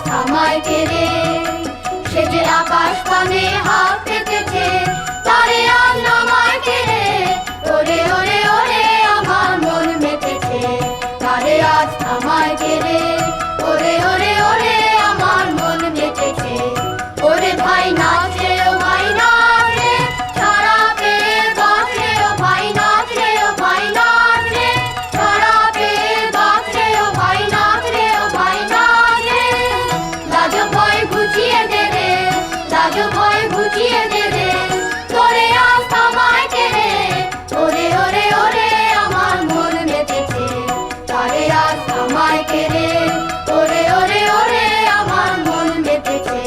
থামায় কে রে? সে যে আকাশ পানে হাত পেতেছে, তারে আজ নামায় কে রে? ওরে ওরে ওরে আমার মন মেতেছে, তারে আজ থামায় কে রে? ওরে ওরে ওরে আমার মন মেতেছে। ওরে ভাই নাচ রে, ও ভাই নাচ রে, ছাড়া পেয়ে বাঁচ রে, ও ভাই নাচ রে, ও ভাই নাচ রে, ছাড়া পেয়ে বাঁচ রে, ও ভাই নাচ রে, ও ভাই নাচ রে। লাজ ভয় ঘুচিয়ে দে রে, লাজ ভয় ঘুচিয়ে দে রে, তোরে আজ থামায় কে রে? ওরে ওরে ওরে আমার মন মেতেছে, তারে আজ থামায় কে রে? ওরে ওরে ওরে আমার মন মেতেছে।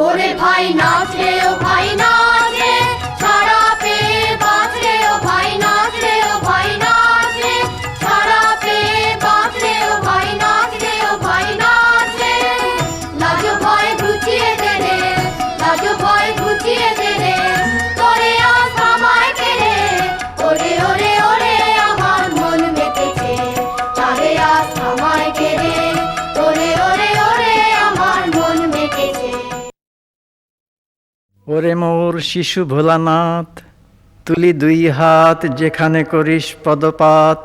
ওরে ভাই নাচ রে, ও ভাই নাচ রে, ছাড়া পেয়ে বাঁচ রে, ও ভাই নাচ রে, ও ভাই নাচ রে, ছাড়া পেয়ে বাঁচ রে, ও ভাই নাচ রে, ও ভাই নাচ রে। লাজ ভয় ঘুচিয়ে দে রে, লাজ ভয় ঘুচিয়ে দে রে, তোরে আজ থামায় কে রে? ওরে ওরে ওরে আমার মন মেতেছে, তারে আজ থামায় কে রে? ওরে ওরে ওরে আমার মন মেতেছে। ওরে মোর শিশু ভোলানাথ, তুলি দুই হাত যেখানে করিস পদপাত,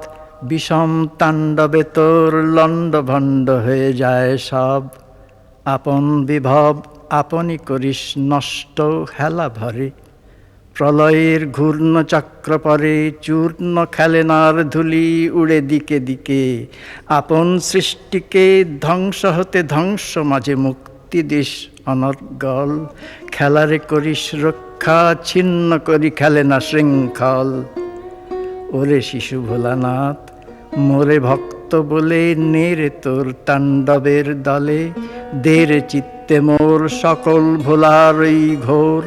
বিষম তাণ্ডবে তোর লণ্ড ভণ্ড হয়ে যায় সব। আপন বিভব আপনি করিস নষ্ট হেলা ভরে, প্রলয়ের ঘূর্ণ চক্র পরে চূর্ণ খেলেনার ধুলি উড়ে দিকে দিকে। আপন সৃষ্টিকে ধ্বংস হতে ধ্বংস মাঝে মুক্তি দিস অনর্গল। খেলারে করিস রক্ষা, ছিন্ন করি খেলে না শৃঙ্খল। ওরে শিশু ভোলানাথ, মোরে ভক্ত বলে নেরে তোর তাণ্ডবের দলে। দের চিত্তে মোর সকল ভোলার ওই ঘোর,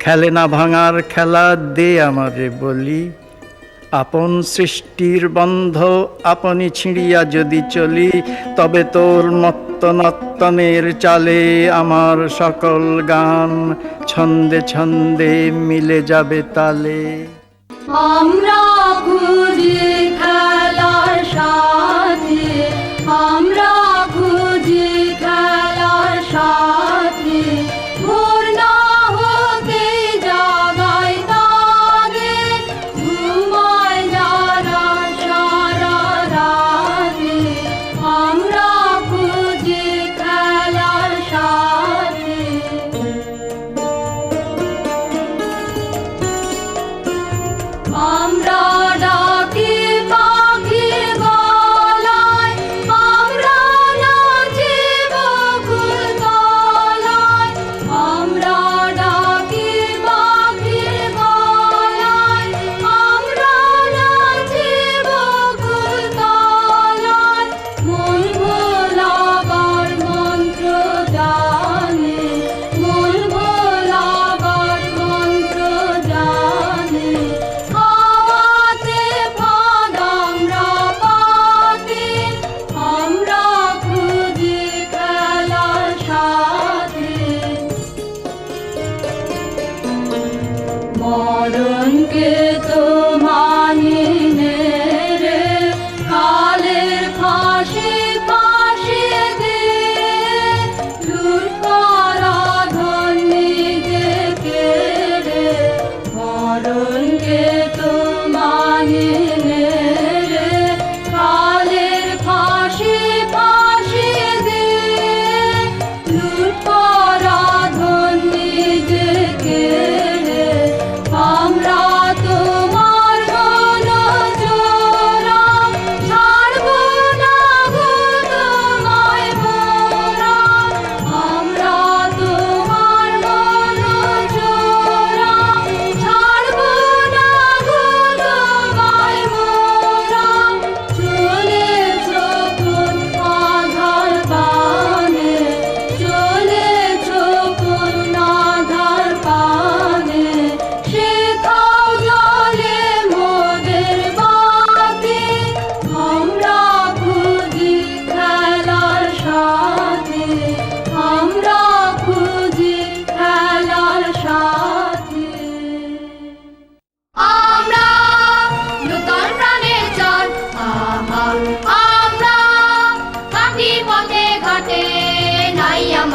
খেলে না ভাঙার খেলা দে আমারে বলি। আপন সৃষ্টির বন্ধ আপনি ছিঁড়িয়া যদি চলি, তবে তোর মত্ত নর্তনের চালে আমার সকল গান ছন্দে ছন্দে মিলে যাবে তালে। আমরা খুঁজি খেলার সাথী, আমরা খুঁজি খেলার সাথী, ভোর না হতে জাগাই তাদের, ঘুমায় যারা সারা রাতে। আমরা খুঁজি খেলার সাথী। আমরা ডাকি পাখির গলায়, আমরা নাচি বকুল তলায়। আমরা ডাকি পাখির গলায়, আমরা নাচি বকুল তলায়। মন ভোলাবার মন্ত্র জানে, মন ভোলাবার মন্ত্র জানে। হাওয়াতে ফাঁদ আমরা পাতি, আমরা খুঁজি খেলার সাথী। মরণকে তো মানি নে রে, কালের ফাঁসি ফাঁসিয়ে দে। লুট করা ধন নিজেকে রে, মরণকে তো মানি নে রে, কালের ফাঁসি ফাঁসিয়ে দে। লুট করা ধন নিজেকে রে, আমরা তোমার মন জোড়া, ছাড়বো না গো তোমায় মোরা। আমরা তোমার মন জোড়া, ছাড়বো না গো তোমায় মোরা। চলেছ কোন আধার পানে, চলেছ কোন আধার পানে, সেথাও জলে মোদের বাতি। আমরা খুঁজি খেলার সাথী, আমরা খুঁজি খেলার সাথী। আমরা নূতন প্রাণের চাঁদ, আহা আমরা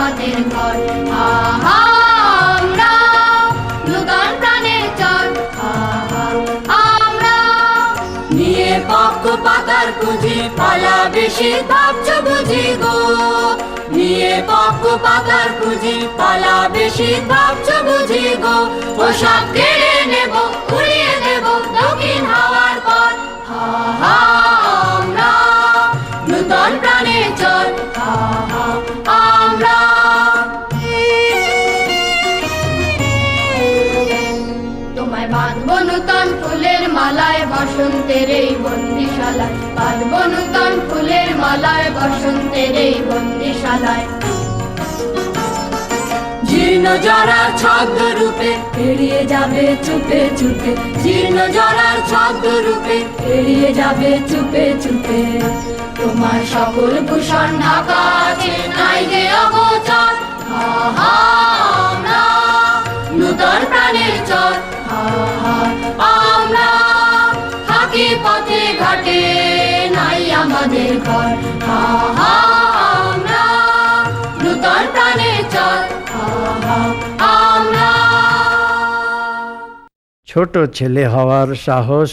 আমাদের ঘর। আহা আমরা নূতন প্রাণের চর, আহা আমরা নিয়ে পক্ষ পাতার পুঁজি পালা বেশি ভাবছ বুঝি গো, নিয়ে পক্ষ পাতার পুঁজি পালা বেশি ভাবছ বুঝি গো। পোশাক কেড়ে নেব উড়িয়ে দেব দক্ষিণ হাওয়ার পর। আহা আমরা নূতন প্রাণের চর, আহা আমরা। তোমায় বাঁধবো নূতন ফুলের মালায় বসন্তের এই বন্দিশালায়, বাঁধবো নূতন ফুলের মালায় বসন্তের এই বন্দিশালায়। জীর্ণ জরার ছদ্ম রূপে এড়িয়ে যাবে চুপে চুপে, জীর্ণ জরার ছদ্ম রূপে এড়িয়ে যাবে চুপে চুপে। তোমার সকল ভূষণ ঢাকা আছে নাই যে অগোচর। আহা আমরা নূতন প্রাণের চর, আহা আমরা থাকি পথে ঘাটে নাই আমাদের ঘর। আহা আমরা নূতন প্রাণের চর, আহা আমরা। ছোট ছেলে হওয়ার সাহস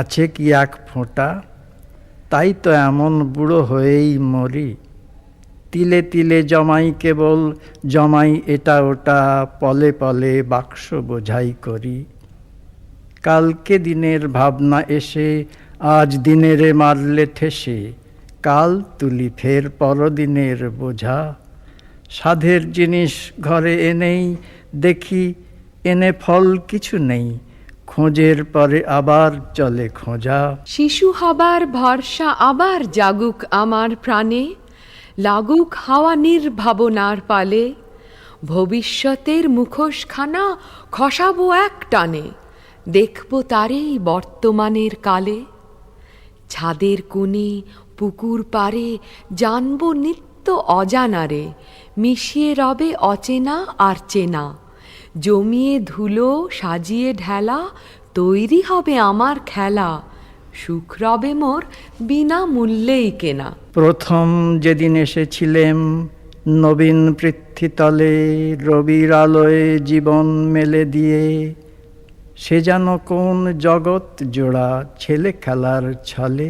আছে কি এক ফোঁটা, তাই তো এমন বুড়ো হয়েই মরি। তিলে তিলে জমাই কেবল, জমাই এটা ওটা, পলে পলে বাক্স বোঝাই করি। কালকে দিনের ভাবনা এসে আজ দিনেরে মারলে ঠেসে, কাল তুলি ফের পরদিনের বোঝা। সাধের জিনিস ঘরে এনেই দেখি এনে ফল কিছু নেই, খোঁজের পরে আবার চলে খোঁজা। শিশু হবার ভরসা আবার জাগুক আমার প্রাণে, লাগুক হাওয়া নির্ভাবনার পালে। ভবিষ্যতের মুখোশখানা খসাবো এক টানে, দেখব তারেই বর্তমানের কালে। ছাদের কোণে পুকুর পারে জানবো নিত্য অজানারে, মিশিয়ে রবে অচেনা আর চেনা। জমিয়ে ধুলো সাজিয়ে ঢেলা, তৈরি হবে আমার খেলা। সুখ রবে মোর বিনা মূল্যেই কেনা। প্রথম যেদিন এসেছিলেম নবীন পৃথ্বীতলে, রবির আলোয় জীবন মেলে দিয়ে। সে যেন কোন জগৎ জোড়া ছেলে খেলার ছলে,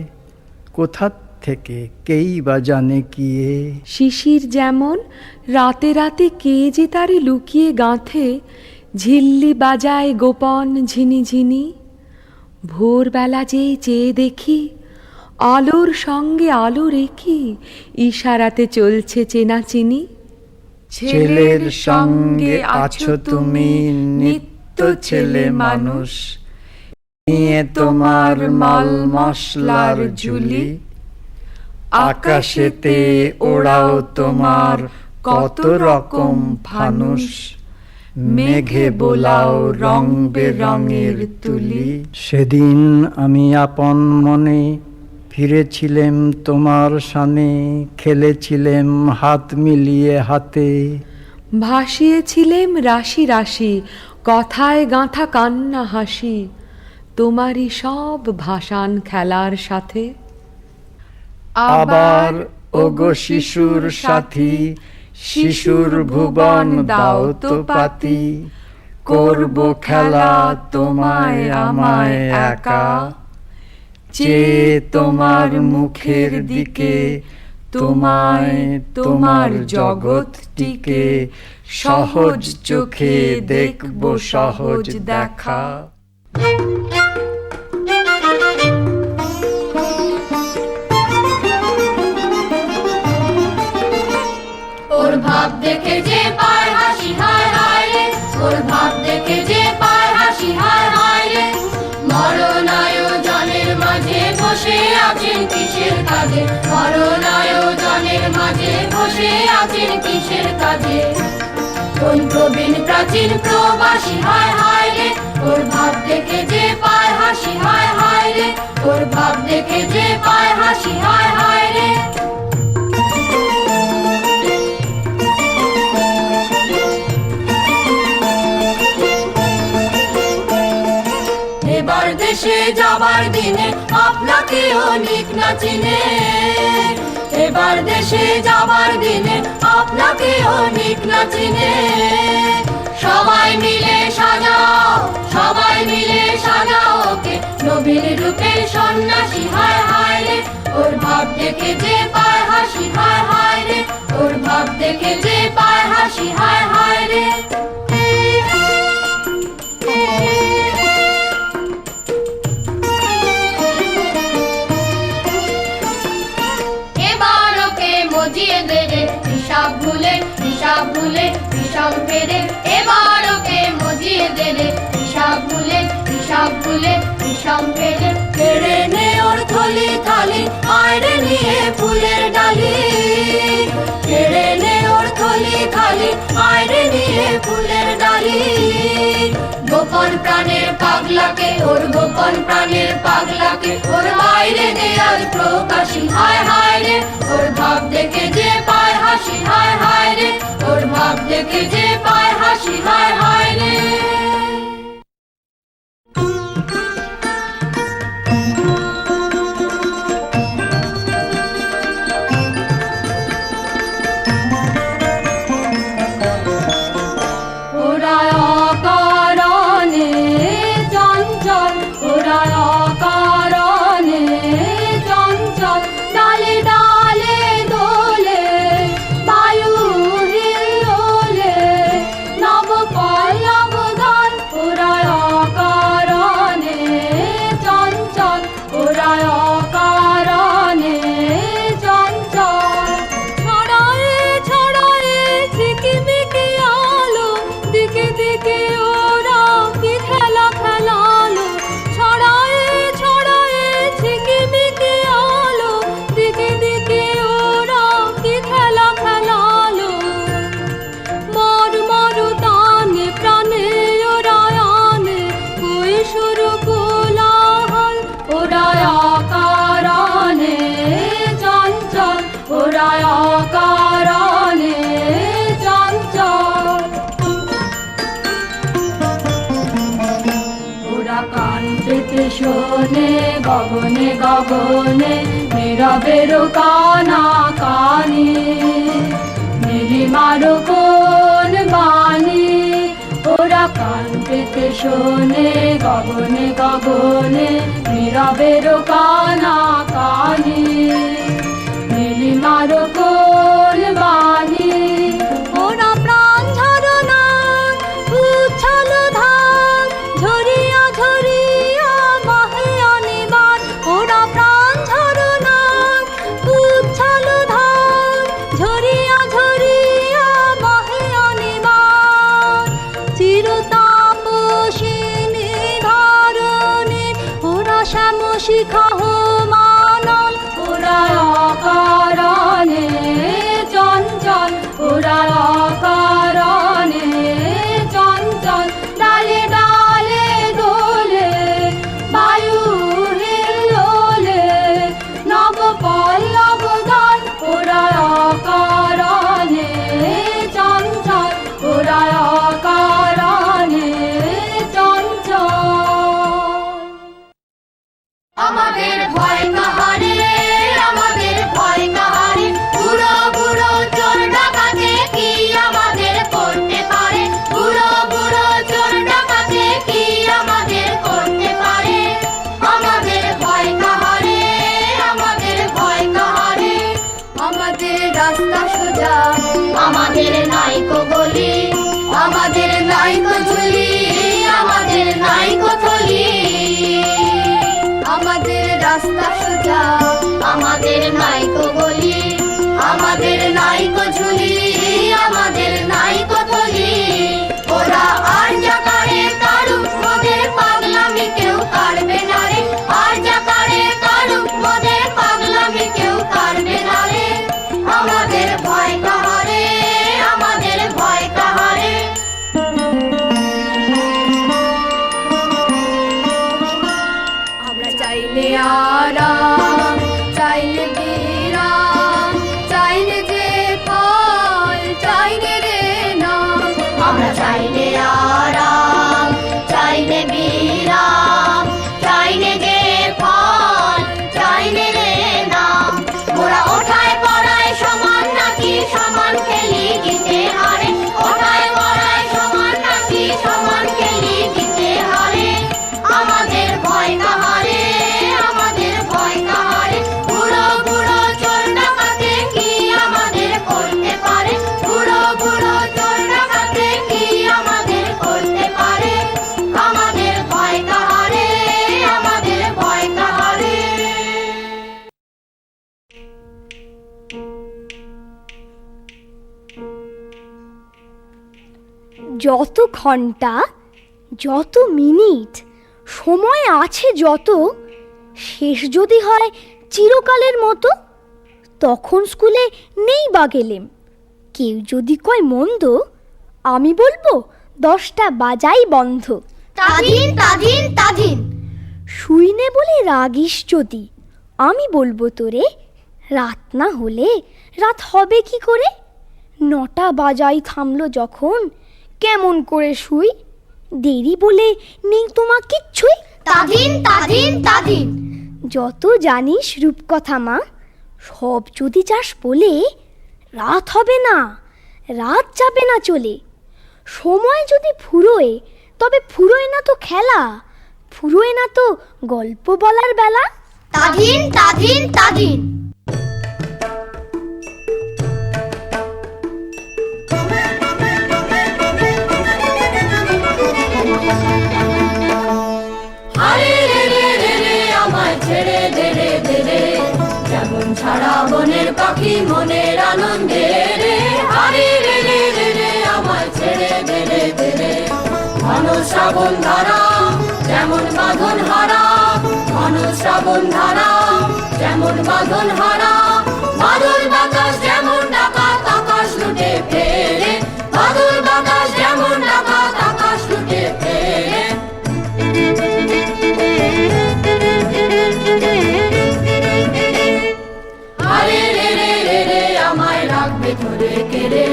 কোথা থেকে কেই বা জানে কিয়ে। শিশির যেমন রাতে রাতে কে যে তারে লুকিয়ে গাঁথে, ঝিল্লি বাজায় গোপন ঝিনি ঝিনি। ভোরবেলা যেই চেয়ে দেখি, আলোর সঙ্গে আলো রেখি, ইশারাতে চলছে চেনাচিনি। ছেলের সঙ্গে আছো তুমি নিত্য ছেলে মানুষ, নিয়ে তোমার মাল মশলার ঝুলি। আকাশেতে ওড়াও তোমার কত রকম ফানুস, মেঘে বোলাও রং বেরঙের তুলি। সেদিন আমি আপন মনে ফিরেছিলেম তোমার সানে, খেলেছিলেম হাত মিলিয়ে হাতে। ভাসিয়েছিলেম রাশি রাশি কথায় গাঁথা কান্না হাসি, তোমারই সব ভাসান খেলার সাথে। আবার ওগো শিশুর সাথী, শিশুর ভুবন দাও তো পাতি। করব খেলা তোমায় আমায় একা, চেয়ে তোমার মুখের দিকে, তোমায় তোমার জগৎটিকে সহজ চোখে দেখব সহজ দেখা। ওর ভাব দেখে যে পায় হাসি হায় হায় রে, ওর ভাব দেখে যে পায় হাসি হায় হায় রে। মরণায়োজনের মাঝে বসে আছেন কিসের কাজে, মরণায়োজনের মাঝে বসে আছেন কিসের কাজে। কোন প্রবীণ প্রাচীন প্রবাসী হায় হায় রে, ওর ভাব দেখে যে পায় হাসি হায় হায় রে, ওর ভাব দেখে যে পায় হাসি হায় হায় রে। এবার দেশে যাবার দিনে আপনাকে অনেক না চিনে, এবার দেশে যাবার দিনে আপনাকেও নিক না চিনে। সবাই মিলে সাজাও, সবাই মিলে সাজাও ওকে, নবীন রূপের সন্ন্যাসী। হায় হায় রে, ওর ভাব দেখে যে পায় হাসি। হায় হায় রে, ওর ভাব দেখে যে পায় হাসি। হায় হায় রে। এবার ওকে মজিয়ে দে রে, হিসাব ভুলে হিসাব ভুলে হিসাব ফেরে। এবার ওকে মজিয়ে দে রে, হিসাব ভুলে হিসাব ভুলে হিসাব ফেরে। ফেরে নে ওর থলি থালি, আয়রে নিয়ে ফুলের ডালি। ফেরে নে ওর থলি থালি, আয়রে নিয়ে ফুলের ডালি। গোপন প্রাণের পাগলাকে, ওর গোপন প্রাণের পাগলাকে, ওর বাইরে দেয়াল প্রকাশী। হায় হায় রে, ওর ভাব দেখে যে পায় হাসি। হায় হায় রে, ওর ভাব দেখে যে পায় হাসি। হায় হায় রে। ওরা অকারণে চঞ্চল, ওরা অকারণে চঞ্চল। ডালে ডালে দোলে, বায়ু হিল্লোলে, নব পল্লব গান। ওরা অকারণে চঞ্চল, ওরা অকারণে চঞ্চল। ছড়ায়ে ছড়ায়ে ঝিকিমিকি আলো, দিকে দিকে ওরা কি খেলা খেলালো। ছড়ায়ে ছড়ায়ে ঝিকিমিকি আলো, দিকে দিকে ওরা কি খেলা খেলালো। মর মর টানে প্রাণে ওরা আনে, কই শুরু কোলাহল। ওরা অকারণে চঞ্চল, ওরা অকারণে চঞ্চল। ওরা কান পেতে শোনে গগনে গগনে, নীরবেরও কানা কানি। নীলিমারও কোন বাণী, ওরা কান পেতে শোনে গগনে গগনে, নীরবেরও কানা কানি। নীলিমারও কোন বাণী। ওরা প্রাণ ঝরনা উচ্ছল ধার, ঝরিয়া ঝরিয়া বাহে অনিবার। ওরা প্রাণ ঝরনা উচ্ছল ধার, ঝরিয়া ঝরিয়া বাহে অনিবার। চিরতাপসিনী ধারণী, ওরা শ্যাম শিখা মানল। ওরা অকারণে চঞ্চল, ওরা অকারণে চঞ্চল। ডালে ডালে দোলে, বায়ু হিল্লোলে, নব পল্লব গান। ওরা অকারণে চঞ্চল, ওরা অকারণে চঞ্চল। আমাদের ভয় কাহারে, আমাদের ভয় কাহারে। বুড়ো বুড়ো চোর ডাকাতে কি আমাদের করতে পারে। বুড়ো বুড়ো চোর ডাকাতে কি আমাদের করতে পারে। আমাদের ভয় কাহারে, আমাদের ভয় কাহারে। আমাদের রাস্তা সোজা, আমাদের নাইকো গলি, আমাদের নাইকো ঝুলি, আমাদের নাইকো থলি। আমাদের রাস্তা সোজা, আমাদের নাইকো গলি, আমাদের নাইকো ঝুলি, আমাদের নাইকো থলি। ওরা আর যা করে কারুক, মোদের পাগলামি কেউ কাটবে না রে। আর যা করে কারুক, মোদের পাগলামি কেউ কাটবে না রে। আমাদের ভয় কাহারে, আমাদের ভয় কাহারে। আমরা চাইলে আরাম, চাইলে বিরাম, চাইলে যে ফল, চাইলে রে নাম। আমরা চাইলে আরাম, চাইলে বিরাম, চাইলে যে ফল, চাইলে রে নাম। ওরা ওঠায় পড়ায় সমান নাকি সমান খেলি যত ঘন্টা, যত মিনিট, সময় আছে যত, শেষ যদি হয় চিরকালের মতো, তখন স্কুলে নেই বা গেলেম। কেউ যদি কয় মন্দ, আমি বলবো 10টা বাজাই বন্ধ। তাধিন তাধিন তাধিন। শুই নে বলে রাগিস যদি, আমি বলবো তোরে, রাত না হলে রাত হবে কি করে? 9টা বাজাই থামলো যখন, কেমন করে শুই? দেরি বলে নেই তোমার কিচ্ছুই। তাধিন তাধিন তাধিন। যত জানিস রূপকথা মা, সব যদি চাস বলে, রাত হবে না, রাত যাবে না চলে। সময় যদি ফুরোয়, তবে ফুরোয় না তো খেলা, ফুরোয় না তো গল্প বলার বেলা। তাধিন তাধিন তাধিন। হারে রে রে রে রে আমায় ছেড়ে দে রে দে রে, যেমন ছাড়া বনের পাখি মনের আনন্দে রে। হারে রে রে রে রে আমায় ছেড়ে দে রে দে রে, ঘন শ্রাবণ ধারা যেমন বাঁধন হারা, ঘন শ্রাবণ ধারা যেমন বাঁধন হারা। বাদল বাতাস যেমন ডাকাত আকাশ লুটে ফেরে, বাদল বাতাস যেমন ডাকাত আকাশ লুটে ফেরে। হারে রে রে রে রে আমায় রাখবে ধরে কেড়ে,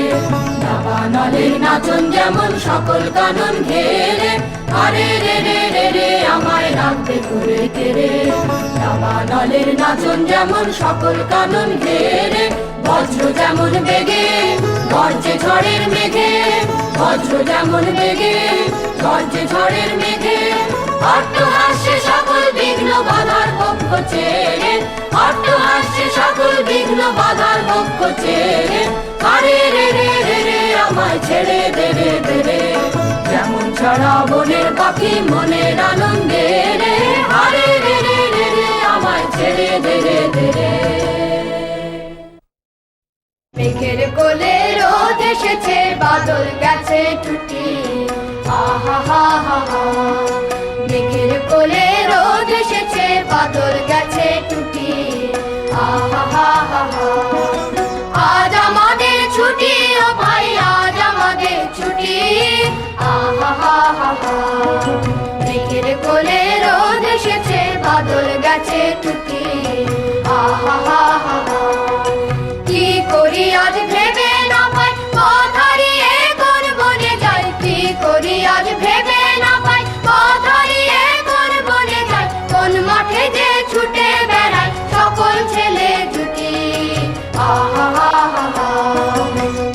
দাবানলের নাচন যেমন সকল কানন ঘেরে। হারে রে রে রে রে আমায় রাখবে ধরে কেড়ে, দাবানলের নাচন যেমন সকল কানন ঘেরে। বজ্র যেমন বেগে গর্জে ঝড়ের মেঘে, বজ্র যেমন বেগে গর্জে ঝড়ের মেঘে। অট্টহাস্যে সকল বিঘ্ন বাধার পক্ষ ছেড়ে, অট্টহাস্যে সকল বিঘ্ন বাধার পক্ষ ছেড়ে। হারে রে রে রে রে আমায় ছেড়ে দে রে দে রে, যেমন ছাড়া বনের পাখি মনের আনন্দে রে। হারে রে রে রে রে আমায় ছেড়ে দে রে দে রে। মেঘের কোলে রোদ এসেছে, বাদল গেছে টুটি, আহা হা হা হা। মেঘের কোলে রোদ এসেছে, বাদল গেছে টুটি, আহা হা হা হা। আজ আমাদের ছুটি ও ভাই, আজ আমাদের ছুটি, আহা হা হা হা। মেঘের কোলে রোদ এসেছে, বাদল গেছে টুটি, আহা হা হা হা। কি করি আজ ভেবে না পাই, পথ হারিয়ে কোন বনে যাই। কি করি আজ ভেবে না পাই, পথ হারিয়ে কোন বনে যাই। কোন মাঠে যে ছুটে বেড়ায় সকল ছেলে জুটি, আহা হা হা হা।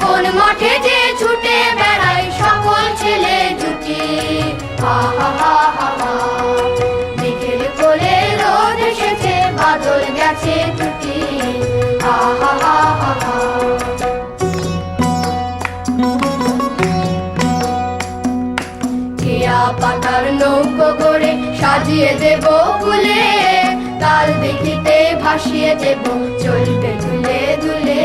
কোন মাঠে যে ছুটে বেড়ায় সকল ছেলে জুটি, আহা হা হা হা। মেঘের কোলে রোদ এসেছে, বাদল গেছে টুটি, আহা হা হা হা। কেয়া পাতার নৌকো গড়ে সাজিয়ে দেব ফুলে, কাল দেখিতে ভাসিয়ে দেব চলবে দুলে দুলে।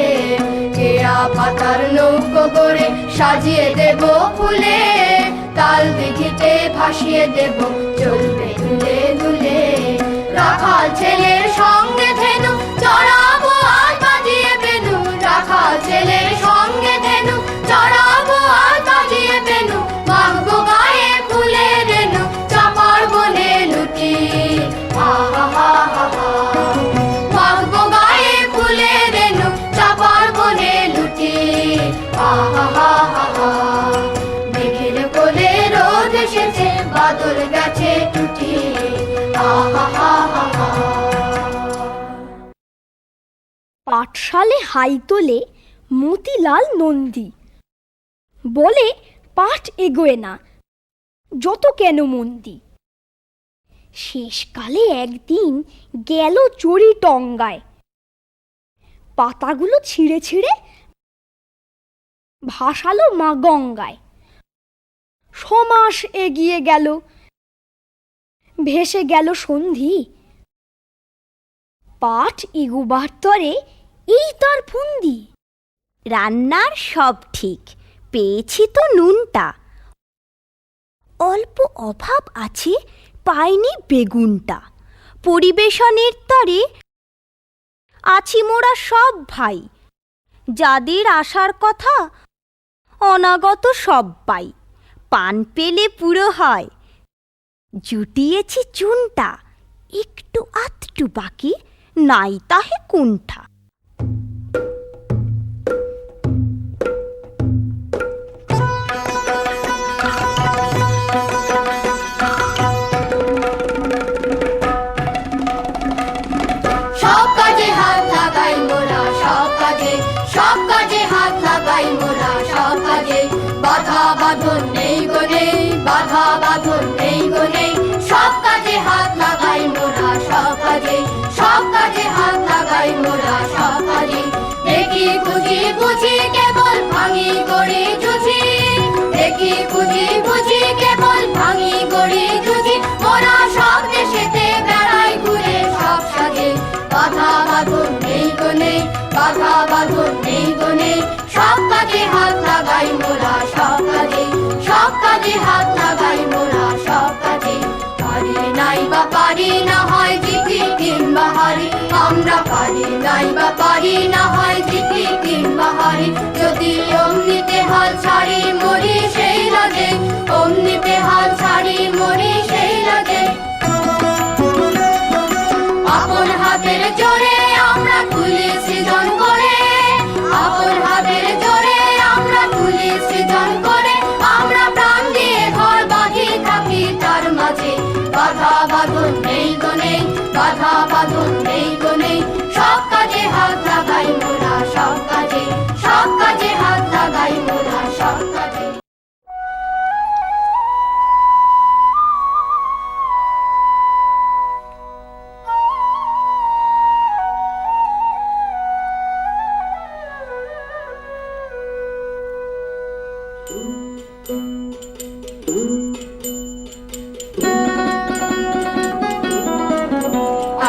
কেয়া পাতার নৌকো গড়ে সাজিয়ে দেব ফুলে, কাল দেখিতে ভাসিয়ে দেব চলবে দুলে দুলে। রাখাল ছেলের সঙ্গে ধেনু চড়াবো আর বাজিয়ে বেনু, রাখাল ছেলের সঙ্গে ধেনু চড়াবো আর বাজিয়ে বেনু। মাখবো গায়ে ফুলে রেনু, চাপার বনে লুটি, আহা হা হা হা। মাখবো গায়ে ফুলে রেনু, চাপার বনে লুটি, আহা হা হা হা। মেঘের কোলে রোদ এসেছে, বাদল গেছে টুটি, আহা হা হা হা। পাঠশালে হাই তোলে মতিলাল নন্দী, বলে পাঠ এগোয় না, যত কেন মন্দি। শেষকালে একদিন গেল চড়ি টঙ্গায়, পাতাগুলো ছিঁড়ে ছিঁড়ে ভাসালো মা গঙ্গায়। সমাস এগিয়ে গেল, ভেসে গেল সন্ধি, পাঠ এগোবার তরে এই তার ফন্দি। রান্নার সব ঠিক, পেয়েছি তো নুনটা, অল্প অভাব আছে, পাইনি বেগুনটা। পরিবেশনের তরে আছি মোরা সব ভাই, যাদের আসার কথা অনাগত সব পাই। পান পেলে পুরো হয়, জুটিয়েছি চুনটা, একটু আধটু বাকি নাই তাহে কুণ্ঠা। সব কাজে হাত লাগাই মোরা, সব কাজে, সব কাজে হাত লাগাই মোরা, সব কাজে। বাধা বাঁধন নেই গো নেই, বাধা বাঁধন নেই গো নেই, সব কাজে হাত লাগাই মোরা, সব কাজে, সব কাজে হাত লাগাই মোরা, সব কাজে। দেখি খুঁজি বুঝি কেবল ভাঙি গড়ি জুঝি, দেখি খুঁজি বুঝি কেবল ভাঙি গড়ি জুঝি, মোরা সব দেশেতে বেড়াই ঘুরে সব সাজে। বাধা বাঁধন নেই গো নেই, বাধা বাঁধন নেই গো নেই, সব কাজে হাত লাগাই মোরা, সব কাজে, সব কাজে হাত লাগাই মোরা, সব কাজে। পারি নাই বা পারি না হয় জিতি কিংবা হারি, আমরা পারি নাই বা পারি না হয় জিতি কিংবা হারি, যদি অমনিতে হাল ছাড়ি মরি সেই লাগে, অমনিতে হাল ছাড়ি মরি সেই লাগে। আপন হাতের জোরে আমরা তুলি সৃজন করে, আপন হাতের জোরে আমরা তুলি সৃজন করে, আমরা প্রাণ দিয়ে ঘর বাঁধি থাকি তার মাঝে। বাধা বাঁধন নেই গো নেই, বাধা বাঁধন নেই গো নেই, সব কাজে হাত লাগাই মোরা, সব কাজে, সব কাজে হাত লাগাই মোরা, সব কাজে।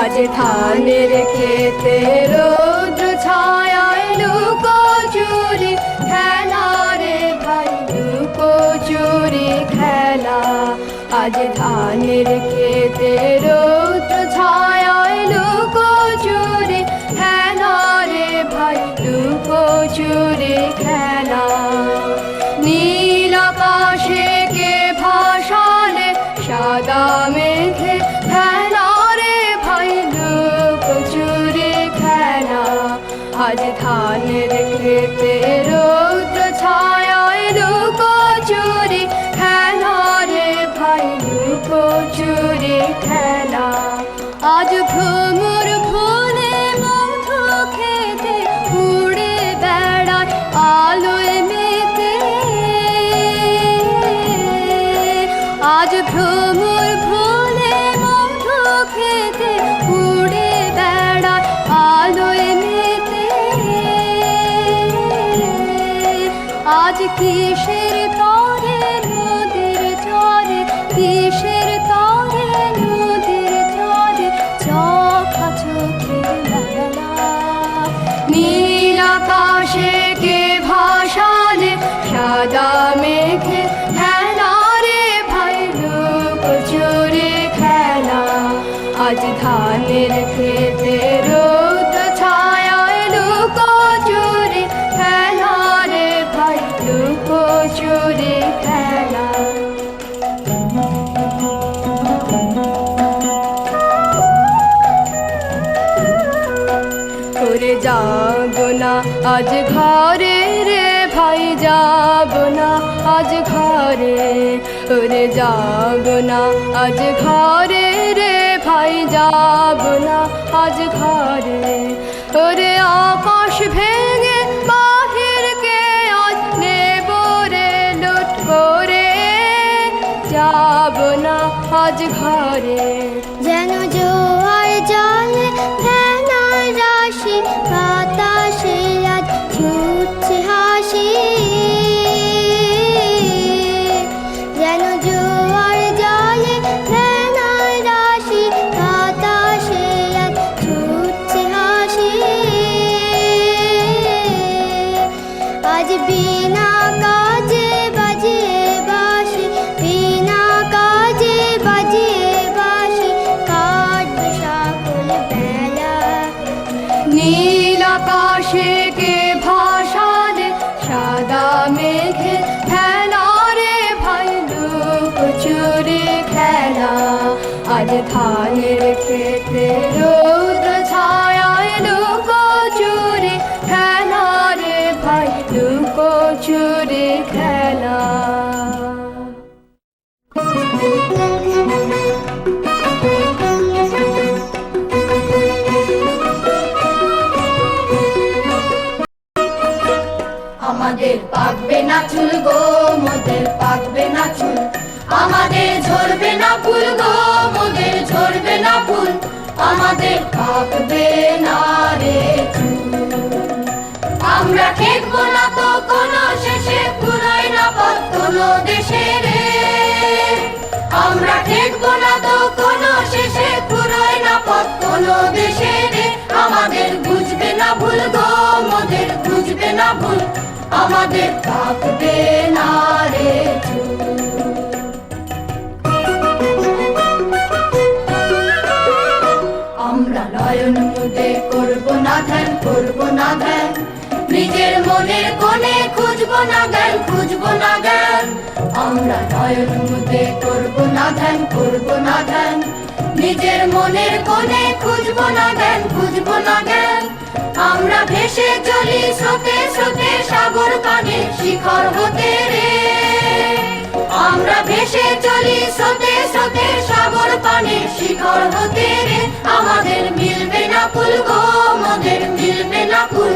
আজ ধানের খেতে রৌদ্র ছায়ায় লুকো চুরি খেলা রে ভাই, লুকো চুরি খেলা। আজ ধানের খেতে রৌদ্র ছায়ায় লুকো চুরি খেলা রে ভাই, লুকো চুরি খেলা। নীল আকাশে কে ভাসালে সাদা মেঘে খেলা রে ভাই, লুকো চুরি খেলা। আজ ধানের খেতে রৌদ্র ছায়ায় লুকো চুরি খেলা রে ভাই, লুকো চুরি খেলা। আজ ভ্রমর ফুলে মধু খেতে উড়ে বেড়ায় আলোয় মেতে, আজ ভ্রমর ফুলে মধু খেতে উড়ে বেড়ায় আলোয় মেতে। আজ কিসের তরে নদীর চরে, কিসের তরে নদীর চরে চোখা চোখে লাগলা। নীল আকাশে কে ভাসালে সাদা মেঘে খেলা রে ভাই, লুকো চুরি খেলা। আজ ধানের খেতে রৌদ্র ছায়ায় লুকো চুরি খেলা রে ভাই, লুকো চুরি খেলা। করে যাবো না আজ ঘরে রে ভাই, যাবো না আজ ঘরে, ওরে যাবো না আজ ঘরে রে ভাই, যাবো না আজ ঘরে। ওরে আকাশ ভেঙে বাহিরকে আজ নেব রে লুট করে, যাবো না আজ ঘরে। যেন জোয়ার জলে ভেলার রাশি, বাতাসে আজ ছুটছে হাসি। যেন জোয়ার জলে ভেলার রাশি, বাতাসে আজ ছুটছে হাসি। আজ বিনা কাজে বাজে বাঁশি, বিনা আকাশে কে ভাসালে সাদা মেঘে খেলা রে ভাই লুকোচুরি খেলা। আজ ধানের খেতে রোদ ছায়ায় লুকোচুরি খেলা রে ভাই লুকোচুরি খেলা। আমাদের পাকবে না চুল গো মোদের পাকবে না চুল, আমাদের ঝরবে না ফুল গো মোদের ঝরবে না ফুল, আমাদের পাকবে না রে চুল। আমরা ঠেকবো না তো কোনো শেষে পুরোই না পথ কোনো দেশে রে, আমরা ঠেকবো না তো কোনো শেষে পুরোই না পথ কোনো দেশে রে। আমাদের বুঝবে না ভুল গো মোদের বুঝবে না ভুল, আমাদের পাকবে না রে চুল। আমরা নয়ন মুদে করবো না ধ্যান করবো না ধ্যান, নিজের মনের কোণে খুঁজবো না জ্ঞান খুঁজবো না জ্ঞান। আমরা নয়ন মুদে করবো না ধ্যান করবো না ধ্যান, নিজের মনের কোণে খুঁজবো না জ্ঞান খুঁজবো না জ্ঞান। আমরা ভেসে চলি স্রোতে স্রোতে সাগর পানে শিখর হতে রে, আমরা ভেসে চলি স্রোতে স্রোতে সাগর পানে শিখর হতে রে। আমাদের মিলবে না ফুল গো মোদের মিলবে না ফুল,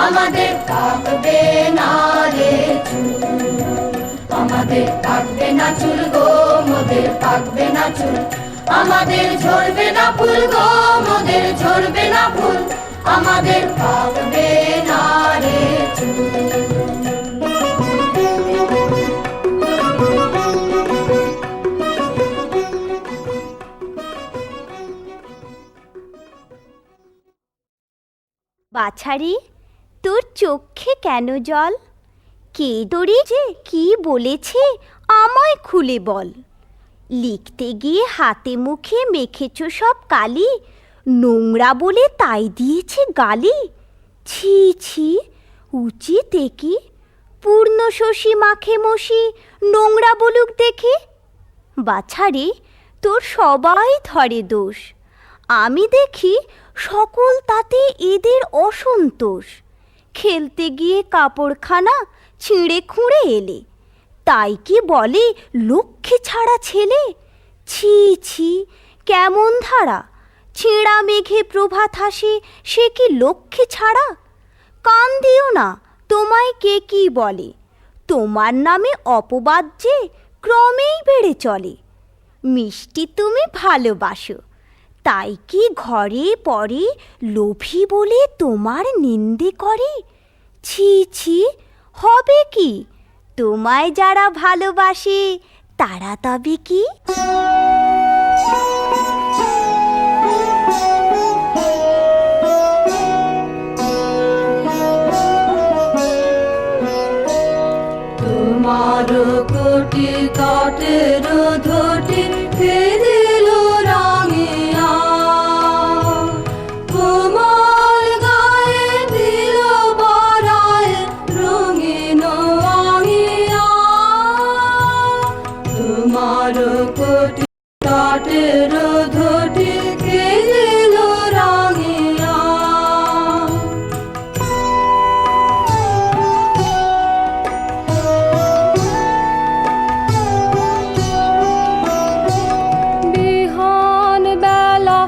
আমাদের পাকবে না রে চুল। আমাদের পাকবে না চুল গো মোদের পাকবে না চুল, আমাদের ঝরবে না ফুল গো মোদের ঝরবে না ফুল, আমাদের পাকবে না রে চুল। বাছারি, তোর চোখে কেন জল? কে তোরে যে কি বলেছে আমায় খুলে বল। লিখতে গিয়ে হাতে মুখে মেখেছ সব কালি, নোংরা বলে তাই দিয়েছে গালি। ছি ছি, উচিত কি? পূর্ণ শশী মাখে মশি নোংরা বলুক দেখে। বাছারি, তোর সবাই ধরে দোষ, আমি দেখি সকল তাতে এদের অসন্তোষ। খেলতে গিয়ে কাপড়খানা ছিঁড়ে খুঁড়ে এলে, তাই কি বলে লক্ষ্মী ছাড়া ছেলে। ছি ছি, কেমন ধারা! ছেঁড়া মেঘে প্রভাত হাসে, সে কি লক্ষ্মী ছাড়া? কান দিও না, তোমায় কে কি বলে, তোমার নামে অপবাদ যে ক্রমেই বেড়ে চলে। মিষ্টি তুমি ভালোবাসো, তাই কি ঘরে পরে লোভী বলে তোমার নিন্দে করে। ছি ছি, হবে কি? তোমায় যারা ভালোবাসে তারা তবে কি? তোমার কোটি কাটের ধটি ফেরিল রাঙিয়া, তোমার গায়ে দিল বারায় রঙিন আঙিয়া। তোমার কোটি কাটের ধটি ফেরিল রাঙিয়া। বিহান বেলা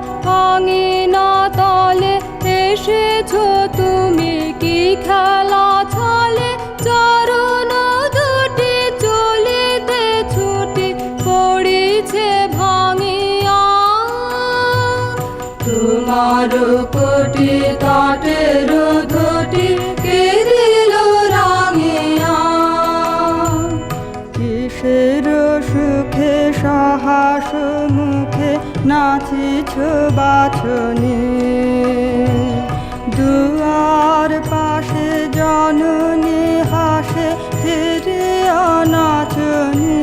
আঙিনা তলে এসেছো তুমি কি খেলা ছলে, চরণ দুটি চলিতে ছুটি পড়িছে ভাঙিয়া। তোমার কোটি কাটের ধটি কে দিল রাঙিয়া। কিসের সুখে সাহস মুখে নাচিছ বাছনি, দুয়ার পাশে জননী হাসে ফিরে নাচনি।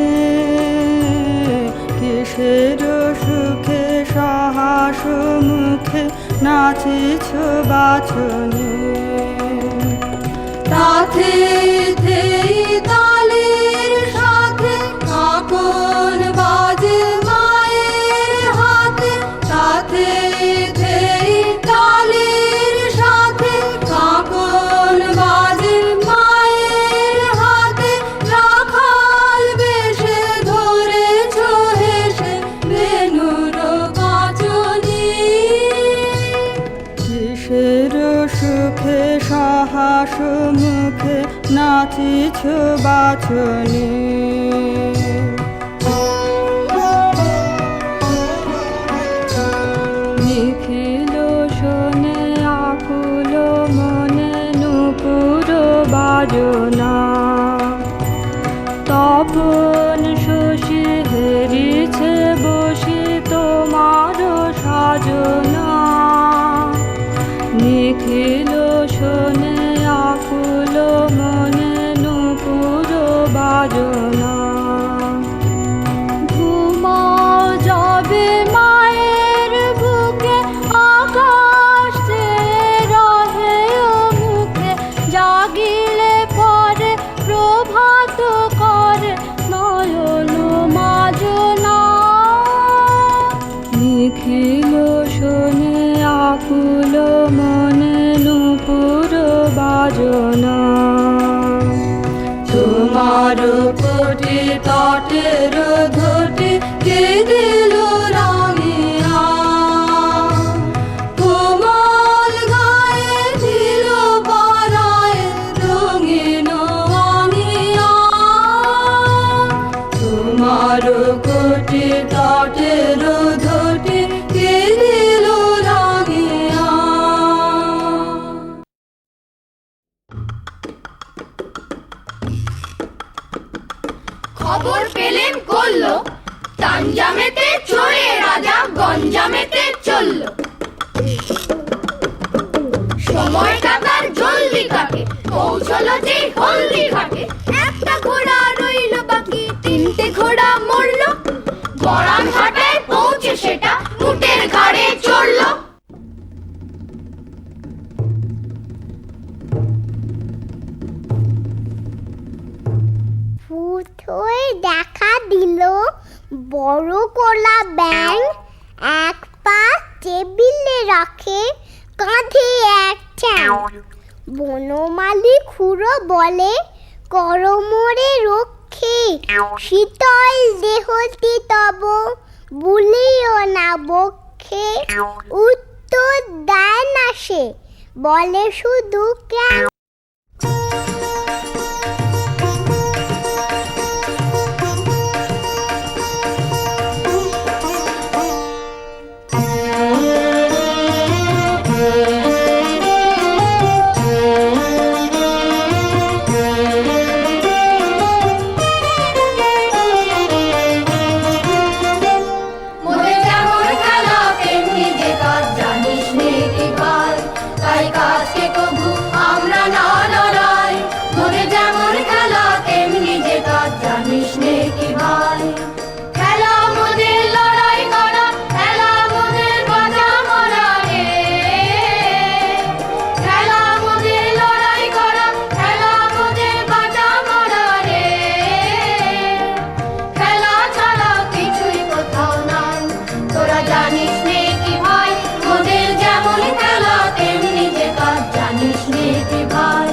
কিসের সুখে সাহস মুখে নাচিছ বাছনে তাতে থেই তালের সাথে কাকন বাজে মায়ের হাতে তাতে থেই তালের সাথে কাকন বাজে মায়ের হাতে রাখাল বেশে ধরেছ হেসে বেনুর কাচনি কিসের সুখে সাহস মুখে নাচিছ বাছনি নিখিল শোনে আকুল মনে নুপুর বাজনা তপন শশী হেরিছে বসি তোমার সাজনা নিখিল শোনে আকুল মনে নুপুর বাজনা ঘুমাও যাবে মায়ের বুকে আকাশ চেয়ে রহে ও মুখে জাগিলে পরে প্রভাত করে নয়ন মাজনা নিখিল শোনে আকুল মনে নুপুর বাজনা তোমার কোটি তটের ঘটে কে দিল রাঙিয়া কোমল গায়ে ছিল পারায় রঙিন আঙিয়া তোমার কোটি তটের ঘটে কে দিল রাঙিয়া খবর পেলেন করলো তাঞ্জামেতে চড়ে রাজা গঞ্জামেতে চলল সময়টা তার জলদি কাটে পৌঁছলো যে হলদি ঘাটে একটা ঘোড়া রইল বাকি তিনটে ঘোড়া মরল গড়ান ঘাটায় পৌঁছে সেটা উটের ঘাড়ে চড়ল ভূত হয়ে দেখা দিল বড় কোলা ব্যাং এক পা টেবিলে রাখে কাঁধে এক ঠ্যাং বনমালী খুড়ো বলে করমরে রক্ষে শীতল দেহটি তব বুলিও না বক্ষে উত্তর দেয় না সে বলে শুধু কেন মোদের যেমন খেলা তেমনি যে কাজ জানিস নে কি ভাই তাই কাজকে কবু আমরা না লড়াই মোদের যেমন খেলা তেমনি যে কাজ জানিস নে কি ভাই খেলা মোদের লড়াই করা খেলা মোদের বাঁচা মরা রে খেলা মোদের লড়াই করা খেলা মোদের বাঁচা মরা রে খেলা ছাড়া কিছুই কোথাও নাই তোরা জানিস নে কি ভাই মোদের যেমন খেলা তেমনি যে কাজ জানিস নে কি ভাই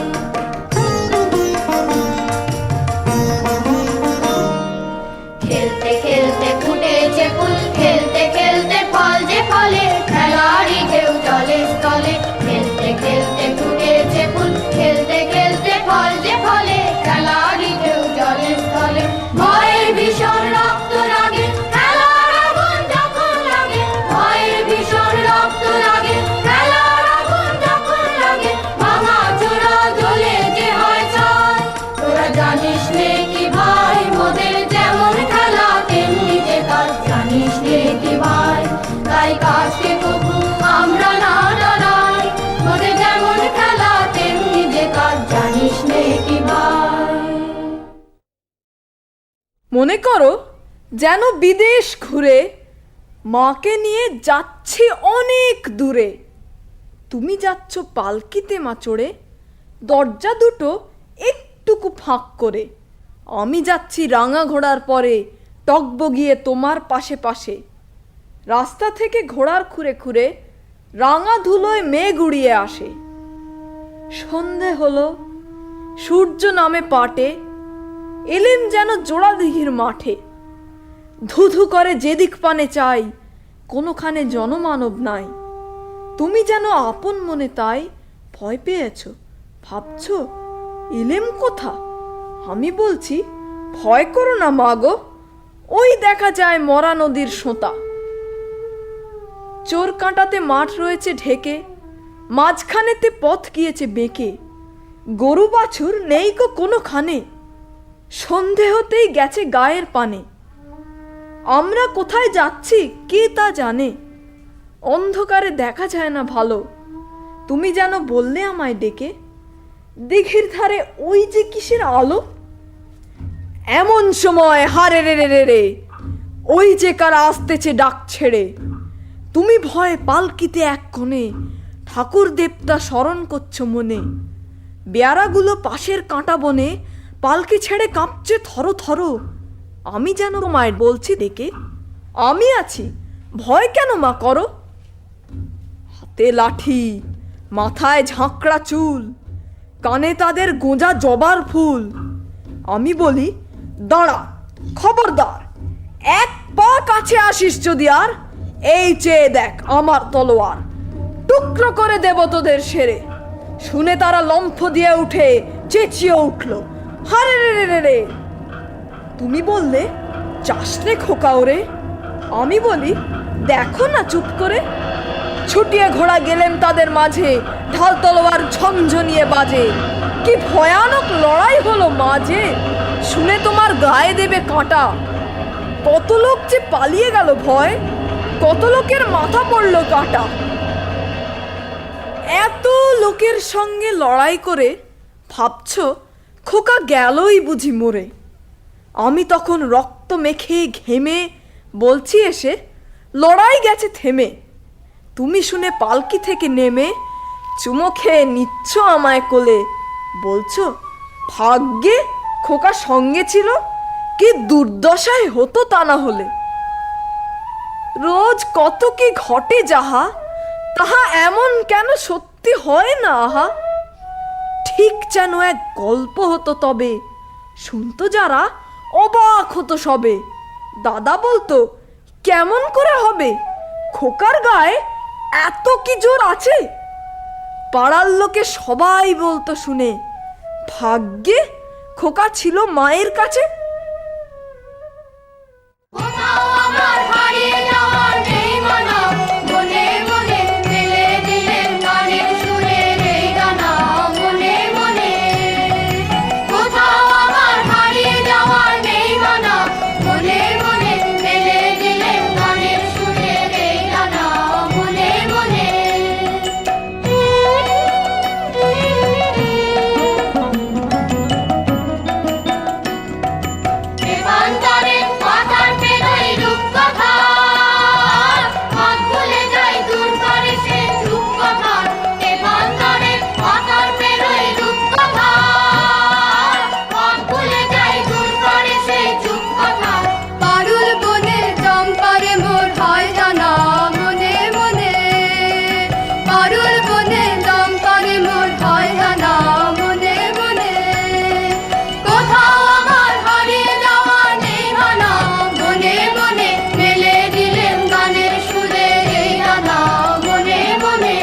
খেলতে খেলতে ফুটেছে ফুল খেলতে খেলতে ফল যে ফলে খেলারই ঢেউ জলে স্থলে খেলতে খেলতে ফুটেছে ফুল খেলতে খেলতে ফল যে ফলে খেলারই ঢেউ জলে স্থলে ভয়ের ভীষণ রক্ত লাগে খেলার আগুন যখন লাগে ভয়ের ভীষণ রক্ত লাগে খেলার আগুন যখন লাগে ভাঙা চোরা জ্বলে যে হয় ছাই তোরা জানিস নে কি ভাই মোদের যেমন খেলা তেমনি যে কাজ জানিস নে কি ভাই তাই কাজকে কবু আমরা না লড়াই মোদের যেমন খেলা তেমনি যে কাজ জানিস নে কি ভাই মনে করো যেন বিদেশ ঘুরে মাকে নিয়ে যাচ্ছি অনেক দূরে তুমি যাচ্ছ পালকিতে মা চড়ে, দরজা দুটো একটুকু ফাঁক করে। আমি যাচ্ছি রাঙা ঘোড়ার পরে, টগবগিয়ে তোমার পাশে পাশে। রাস্তা থেকে ঘোড়ার খুঁড়ে খুঁড়ে রাঙা ধুলোয় মেঘ উড়িয়ে আসে। সন্ধে হলো, সূর্য নামে পাটে, এলেম যেন জোড়া দিঘির মাঠে। ধুধু করে যেদিক পানে চাই, কোনোখানে জনমানব নাই। তুমি যেন আপন মনে তাই ভয় পেয়েছ, ভাবছ এলেম কোথা? আমি বলছি ভয় করো না মা গো, ওই দেখা যায় মরা নদীর সোঁতা। চোর কাঁটাতে মাঠ রয়েছে ঢেকে, মাঝখানেতে পথ গিয়েছে বেঁকে। গরু বাছুর নেই গো কোনোখানে, সন্ধে হতেই গেছে গায়ের পানে। আমরা কোথায় যাচ্ছি কে তা জানে, অন্ধকারে দেখা যায় না ভালো। তুমি যেন বললে আমায় ডেকে, দিঘির ধারে ওই যে কিসের আলো। এমন সময় হারে রে রে রে রে, ওই যে কারা আসতেছে ডাক ছেড়ে। তুমি ভয়ে পালকিতে এক কোণে, ঠাকুর দেবতা স্মরণ করছো মনে। বেয়ারাগুলো পাশের কাঁটা বনে, পালকি ছেড়ে কাঁপছে থরো থরো। আমি যেন মায়ের বলছি ডেকে, আমি আছি, ভয় কেন মা করো। হাতে লাঠি, মাথায় ঝাঁকড়া চুল, কানে তাদের গোঁজা জবার ফুল। আমি বলি দাঁড়া, খবরদার, এক পা কাছে আসিস যদি আর, এই চেয়ে দেখ আমার তলোয়ার, টুকরো করে দেব তোদের সেরে। শুনে তারা লম্ফ দিয়ে উঠে চেঁচিয়ে উঠল, হারে রে রে রে রে। তুমি বললে চাষলে খোকা ওরে। আমি বলি দেখো না চুপ করে। ছুটিয়ে ঘোড়া গেলেম তাদের মাঝে, ঢাল তলোয়ার ঝনঝনিয়ে বাজে। কি ভয়ানক লড়াই হলো মাঝে, শুনে তোমার গায়ে দেবে কাঁটা। কত লোক যে পালিয়ে গেল ভয়, কত লোকের মাথা পড়লো কাটা। এত লোকের সঙ্গে লড়াই করে ভাবছ খোকা গেলই বুঝি মরে। আমি তখন রক্ত মেখে ঘেমে বলছি এসে, লড়াই গেছে থেমে। তুমি শুনে পালকি থেকে নেমে চুমো খেয়ে নিচ্ছ আমায় কোলে, বলছো ভাগ্যে খোকা সঙ্গে ছিল, কি দুর্দশায় হতো তা না হলে। রোজ কত কি ঘটে যাহা, তাহা এমন কেন সত্যি হয় না আহা। ঠিক যেন এক গল্প হতো তবে, শুনতো যারা অবাক হতো সবে। দাদা বলতো কেমন করে হবে, খোকার গায়ে এত কি জোর আছে। পাড়ার লোকে সবাই বলতো শুনে, ভাগ্যে খোকা ছিল মায়ের কাছে। কোথাও আমার হারিয়ে যাওয়ার নেই মানা, মনে মনে মেলে দিলেন গানের সুরের এই গানা, মনে মনে। কোথাও আমার হারিয়ে যাওয়ার নেই মানা, মনে মনে মেলে দিলেন গানের সুরের এই গানা, মনে মনে। দেবান্তরে পাতার পেরোই রূপকথা, মন ভুলে যায় দূর করে সে রূপকথা। দেবান্তরে পাতার পেরোই রূপকথা, মন ভুলে যায় দূর করে সে রূপকথা। পারুল বনে চম্পারে মোর হয় জানা, মনে মনে। পারুল বনে চম্পারে মোর হয় জানা, মনে মনে। কোথাও আমার হারিয়ে যাওয়ার নেই মানা, মনে মনে মেলে দিলেন গানের সুরে এই গানা, মনে মনে।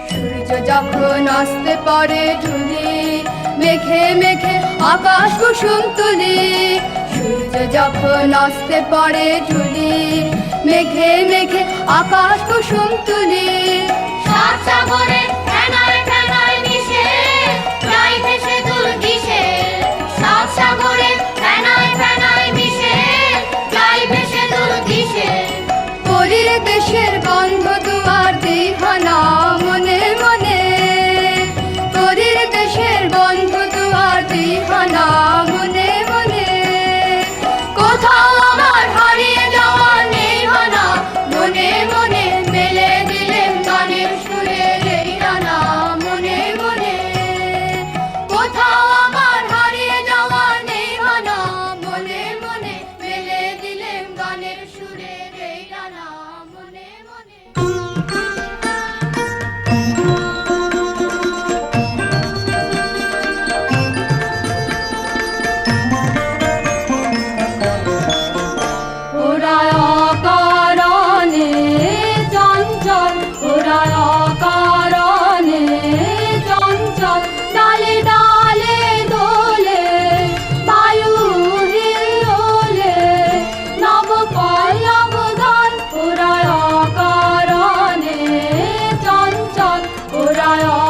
সূর্য যখন আসতে পারে ঢুলি, মেঘে মেঘে আকাশ কুসুম তুলি। সূর্য যখন আসতে পারে ঢুলি, মেঘে মেঘে আকাশ কুসুম তুলি। সাত সাগরে ফেনায় ফেনায় মিশে যাই ভেসে দূর দিশে। সাত সাগরে ফেনায় ফেনায় মিশে যাই ভেসে দূর দিশে। পরীর দেশের বন্ধ দুয়ার দিহানা, মনে মনে। পরীর দেশের বন্ধ দুয়ার দিহানা, ওরায়